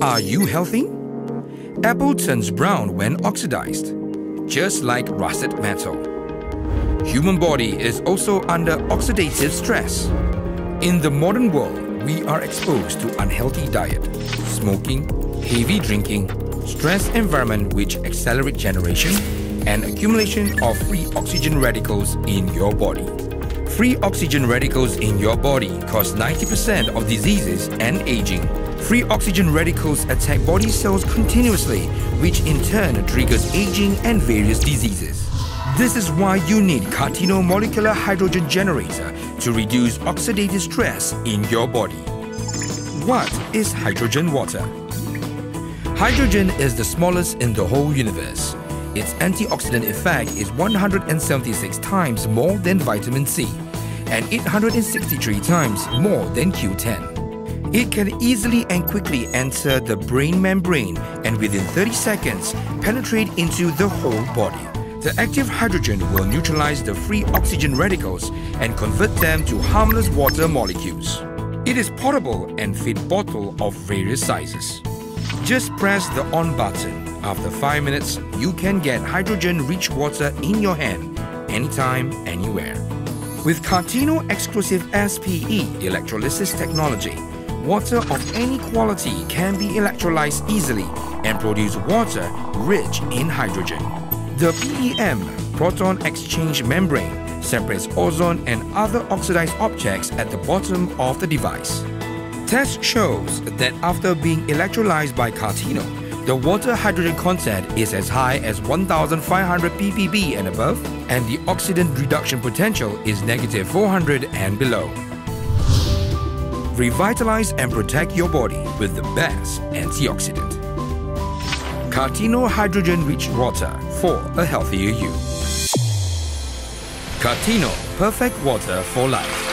Are you healthy? Apple turns brown when oxidized, just like rusted metal. Human body is also under oxidative stress. In the modern world, we are exposed to unhealthy diet, smoking, heavy drinking, stress environment which accelerate generation and accumulation of free oxygen radicals in your body. Free oxygen radicals in your body cause 90% of diseases and aging. Free oxygen radicals attack body cells continuously, which in turn triggers aging and various diseases. This is why you need Cartino Molecular Hydrogen Generator to reduce oxidative stress in your body. What is hydrogen water? Hydrogen is the smallest in the whole universe. Its antioxidant effect is 176 times more than vitamin C and 863 times more than Q10. It can easily and quickly enter the brain membrane and within 30 seconds penetrate into the whole body. The active hydrogen will neutralize the free oxygen radicals and convert them to harmless water molecules. It is portable and fit bottle of various sizes. Just press the on button. After 5 minutes, you can get hydrogen-rich water in your hand, anytime, anywhere. With Cartino exclusive SPE electrolysis technology, water of any quality can be electrolyzed easily and produce water rich in hydrogen. The PEM, proton exchange membrane, separates ozone and other oxidized objects at the bottom of the device. Test shows that after being electrolyzed by Cartino, the water hydrogen content is as high as 1500 ppb and above, and the oxidant reduction potential is -400 and below. Revitalize and protect your body with the best antioxidant. Cartino Hydrogen-Rich Water for a healthier you. Cartino Perfect Water for Life.